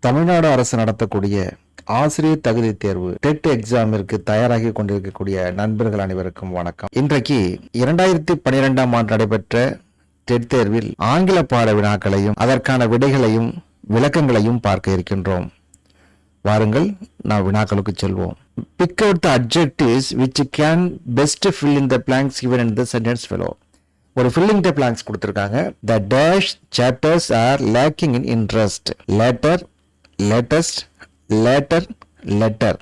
தமிழ்நாடு அரசு நடத்தக்கூடிய ஆசிரியர் தகுதி தேர்வு டெட் எக்ஸாமிற்கு தயாராகி கொண்டிருக்கக்கூடிய நண்பர்கள் அனைவருக்கும் வணக்கம். இன்றைக்கு 2012ஆம் ஆண்டு நடைபெற்ற டெட் தேர்வில் ஆங்கில பாட வினாக்களையும் அதற்கான விடைகளையும் விளக்கங்களையும் பார்க்க இருக்கின்றோம். வாருங்கள், நாம் வினாக்களுக்கு செல்வோம். Pick out the adjectives which can best fill in the blanks given in the sentence below. ஒரு filling the blanks கொடுத்திருக்காங்க. The dash chapters are lacking in interest. Later, latest, later, letter.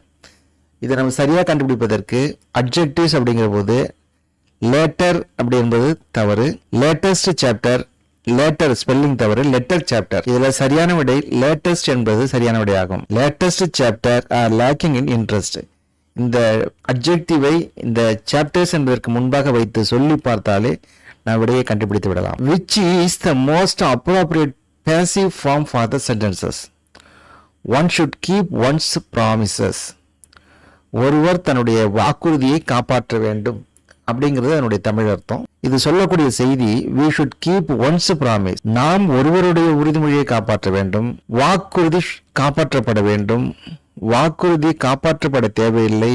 இதை நம்ம சரியா கண்டுபிடிப்பதற்கு adjectives அப்படிங்கிற போது later அப்படி என்பது தவறு, latest chapter, later ஸ்பெல்லிங் தவறு, letter chapter. இதுல சரியான விடை latest என்பது சரியான விடையாகும். Latest chapter are lacking in interest. இந்த அட்ஜெக்டிவை இந்த சாப்டர்ஸ் என்பதற்கு முன்பாக வைத்து சொல்லி பார்த்தாலே நான் விடையை கண்டுபிடித்து விடலாம். Which is the most appropriate passive form for the sentences? One should keep one's promises. ஒருவர் தன்னுடைய வாக்குறுதியை காப்பாற்ற வேண்டும் அப்படிங்கிறது அதனுடைய தமிழ் அர்த்தம். இது சொல்லக்கூடிய செய்தி we should keep one's promise. நாம் ஒருவருடைய உறுதிமொழியை காப்பாற்ற வேண்டும், வாக்குறுதி காப்பாற்றப்பட வேண்டும், வாக்குறுதி காப்பாற்றப்பட தேவையில்லை,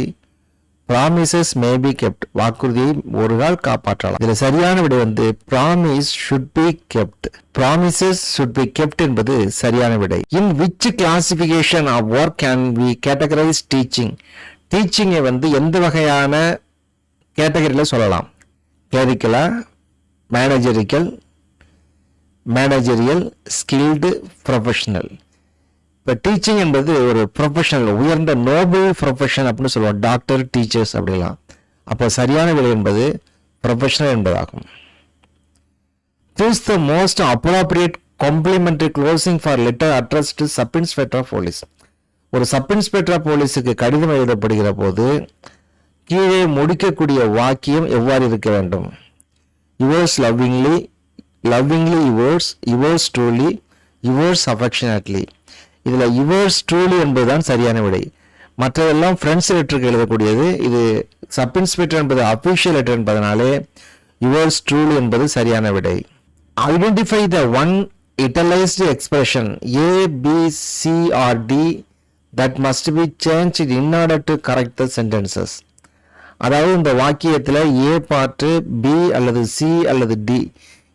promises may be kept. வாக்குறுதியை ஒரு நாள் காப்பாற்றலாம். இதுல சரியான விடை promise should be kept. Promises should be kept என்பது சரியான விடை. In which classification of work can we categorize teaching? Teaching எந்த வகையான கேட்டகரியில சொல்லலாம்? கிளரிக்கலா, மேனேஜரியல், ஸ்கில்டு, ப்ரொஃபஷனல். இப்போ டீச்சிங் என்பது ஒரு ப்ரொஃபஷனல், உயர்ந்த நோபல் ப்ரொஃபஷன் அப்படின்னு சொல்லுவோம், டாக்டர், டீச்சர்ஸ் அப்படிலாம். அப்போ சரியான விடை என்பது ப்ரொஃபஷனல் என்பதாகும். Choose the most appropriate complimentary closing for letter addressed to sub inspector of police. ஒரு சப் இன்ஸ்பெக்டர் போலீஸுக்கு கடிதம் எழுதப்படுகிற போது கீழே முடிக்கக்கூடிய வாக்கியம் எவ்வாறு இருக்க வேண்டும்? Yours lovingly, lovingly yours, yours truly, yours affectionately. இதுல yours truly என்பதுதான் சரியான விடை. மற்றதெல்லாம் ஃப்ரெண்ட்ஸ் லெட்டருக்கு எழுதக்கூடியது. இது சப் இன்ஸ்பெக்டர் என்பது அபிஷியல் லெட்டர் என்பதனாலே yours truly என்பது சரியான விடை. Identify the one italicized expression A, B, C or D that must be changed in order to correct the sentences. அதாவது இந்த வாக்கியத்தில் A பார்ட்டு, B அல்லது C அல்லது D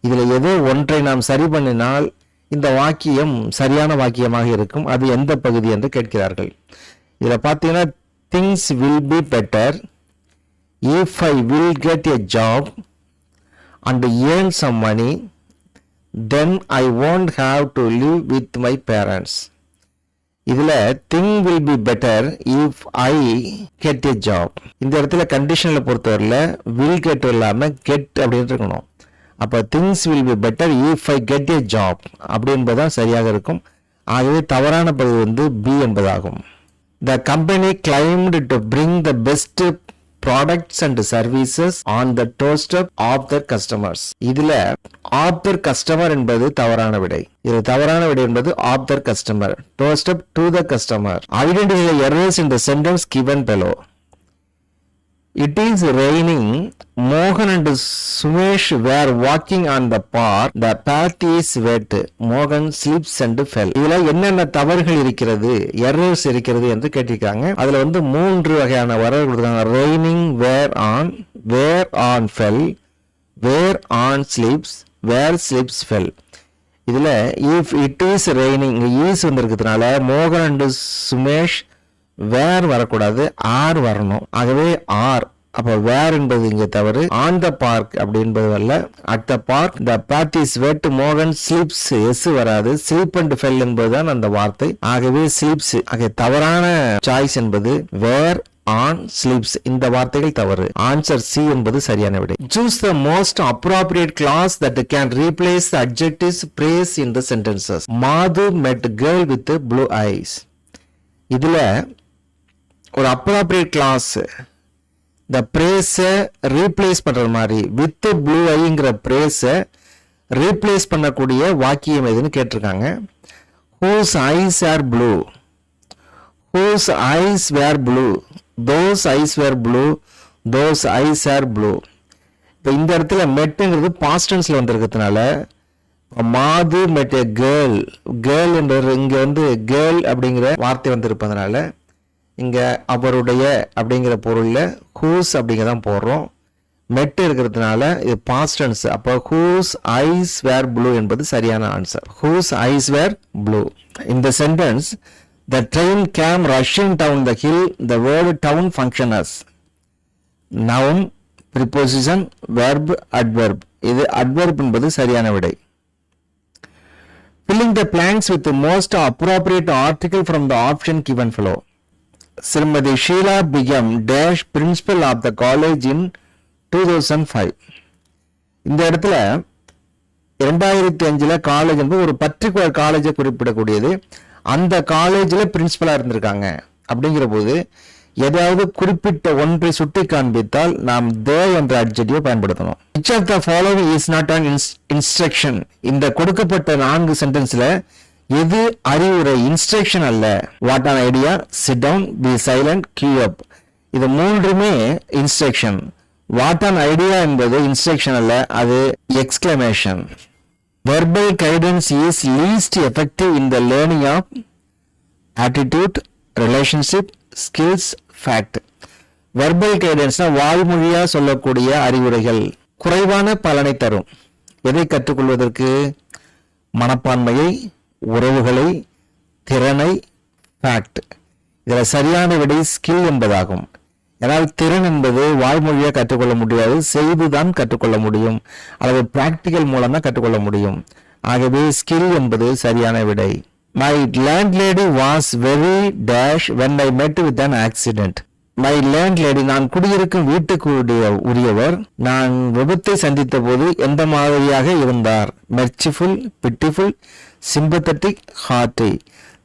இதில் ஏதோ ஒன்றை நாம் சரி பண்ணினால் இந்த வாக்கியம் சரியான வாக்கியமாக இருக்கும். அது எந்த பகுதி என்று கேட்கிறார்கள். இதில் பார்த்தீங்கன்னா things will be better if I will get a job and earn some money, then I won't have to live with my parents. இதுல thing will be better if I get a job. இந்த இடத்துல கண்டிஷன்ல பொறுத்தவரையில will get இல்லாம get அப்படின்னு இருக்கணும். அப்ப things will be better if I get a job அப்படி என்பதுதான் சரியாக இருக்கும். ஆகவே தவறான பகுதி B என்பதாகும். The company claimed to bring the best products and services on the doorstep of their customers. இதுல of their customer என்பது தவறான விடை. இது தவறான விடை என்பது of their customer. Doorstep to the customer. Identify the errors in the sentence given below. It is raining. Mohan and Sumesh were walking on the park. The path is wet. Mohan slips and fell. இதுல என்னென்ன தவறுகள் இருக்கிறது, errors இருக்கிறது என்று கேட்டிருக்காங்க. அதுல 3 வகையான வரவு கொடுத்தாங்க. raining, where on fell, where on slips, where slips fell. இதுல if it is raining is வந்திருக்கிறதுனால மோகன் அண்ட் சுமேஷ் வேர் வரக்கூடாது, ஆர் வரணும். ஆகவே ஆர். அப்போ வேர் என்பது இங்கே தவறு. ஆன் த பார்க் அப்படி என்பது அல்ல. At the park the path is wet, மோகன் ஸ்லீப்ஸ், எஸ் வராது. ஸ்லீப் அண்ட் ஃபெல் என்பதுதான் அந்த வார்த்தை. ஆகவே ஸ்லீப்ஸ். ஆக தவறான சாய்ஸ் என்பது வேர், ஆன், ஸ்லீப்ஸ். இந்த வார்த்தைகள் தவறு. ஆன்சர் சி என்பது சரியான விடை. Choose the most appropriate clause that can replace the adjectives praise in the sentences. Madhu met girl with blue eyes. இதுல ஒரு appropriate clause the praise replace பண்ற மாதிரி with blue eyeங்கிற praise replace பண்ணக்கூடிய வாக்கியம் எதுன்னு கேட்டிருக்காங்க. Whose eyes are blue, whose eyes were blue, those eyes were blue, those eyes are blue. இப்போ இந்த இடத்துல மெட்டுங்கிறது பாஸ்ட் டென்ஸ்ல வந்திருக்கிறதுனால மாது met a girl. Girl என்ற இங்க வந்து girl அப்படிங்கிற வார்த்தை வந்திருப்பதனால இங்க அவருடைய அப்படிங்கிற பொருள்ல whose அப்படிங்கதான் போடுறோம். met இருக்கிறதுனால இது past tense. அப்போ whose eyes were blue என்பது சரியான answer. whose eyes were blue. In the sentence, the train came rushing down the hill. The word town function as noun, preposition, verb, adverb. இது adverb என்பது சரியான விடை. Filling the blanks with the most appropriate article from the option given below. Srimati Sheila became dash principal of the college in 2005. இந்த இடத்துல 2005 college என்பது ஒரு particular காலேஜை குறிப்பிடக்கூடியது. அந்த காலேஜில் பிரின்சிபலா இருந்திருக்காங்க. அப்படிங்கிற போது ஏதாவது குறிப்பிட்ட ஒன்றை சுட்டி காண்பித்தால் நாம் the என்ற அட்ஜெக்டிவ் பயன்படுத்தணும். Which of the following is not an instruction? இந்த கொடுக்கப்பட்ட 4 சென்டென்ஸ்ல எது அறிவுரை, இன்ஸ்ட்ரக்ஷன் அல்ல? What an idea, sit down, be silent, queue up. இது மூன்றுமே இன்ஸ்ட்ரக்ஷன். What an idea என்பது இன்ஸ்ட்ரக்ஷன் அல்ல, அது exclamation. Verbal guidance is least effective in the learning of attitude, relationship, skills, fact. Verbal guidance வாய்மொழியா சொல்லக்கூடிய அறிவுரைகள் குறைவான பலனை தரும். எதை கற்றுக்கொள்வதற்கு? மனப்பான்மையை, உறவுகளை, திறனை, fact. இதில் சரியான விடை ஸ்கில் என்பதாகும். ஏனால் திறன் என்பது வாய்மொழியா கற்றுக்கொள்ள முடியாது, செய்துதான் கற்றுக்கொள்ள முடியும், அல்லது பிராக்டிக்கல் மூலம் தான் கற்றுக்கொள்ள முடியும். ஆகவே ஸ்கில் என்பது சரியான விடை. My landlady was very dash when I met with an accident. My landlady, நான் குடியிருக்கும் வீட்டுக்கு உரியவர், நான் விபத்தை சந்தித்த போது எந்த மாதிரியாக இருந்தார்? merciful, pitiful, sympathetic, hearty.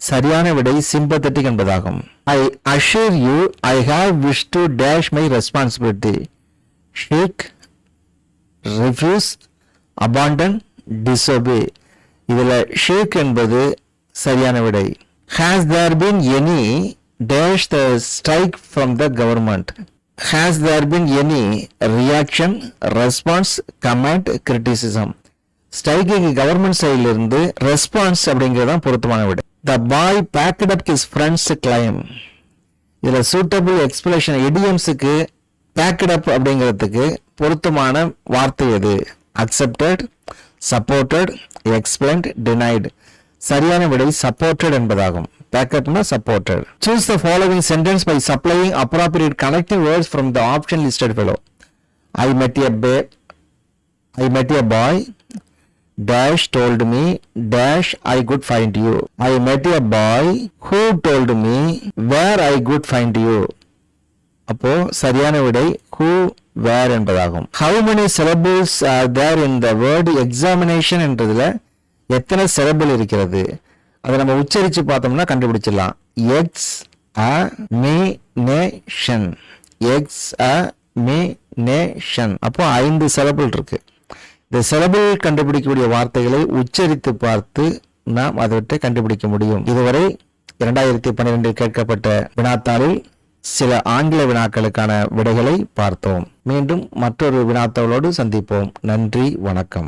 சரியான விடை sympathetic என்பதாகும். I assure you I have wished to dash my responsibility. Shake, refuse, abandon, disobey. இதில் shake என்பது சரியான விடை. Has there been any dash the strike from the government? Has there been any reaction, response, comment, criticism? Strike government சைடில் இருந்து response அப்படிங்கிறதான் பொருத்தமான விடை. The boy packed up his friend's claim. இதில் சூட்டபிள் எக்ஸ்பிளேஷன் இடியம்ஸுக்கு packed up அப்படிங்கிறதுக்கு பொருத்தமான வார்த்தை எது? accepted, supported, explained, denied. சரியான விடை supported என்பதாகும். பேக்கப்னா supported. Choose the following sentence by supplying appropriate connecting words from the option listed below. I met a boy dash told me dash I could find you. I met a boy who told me where I could find you. அப்போ சரியான விடை who, where என்பதாகும். How many syllables are there in the word examination என்றதுல எத்தனை syllable இருக்கிறது? அதை நம்ம உச்சரித்து பார்த்தோம்னா கண்டுபிடிச்சிடலாம். examination, examination. அப்போ 5 syllable இருக்கு. இந்த syllable கண்டுபிடிக்கக்கூடிய வார்த்தைகளை உச்சரித்து பார்த்து நாம் அதை கண்டுபிடிக்க முடியும். இதுவரை 2012 கேட்கப்பட்ட வினாத்தாளில் சில ஆங்கில வினாக்களுக்கான விடைகளை பார்த்தோம். மீண்டும் மற்றொரு வினாத்தாளோடு சந்திப்போம். நன்றி, வணக்கம்.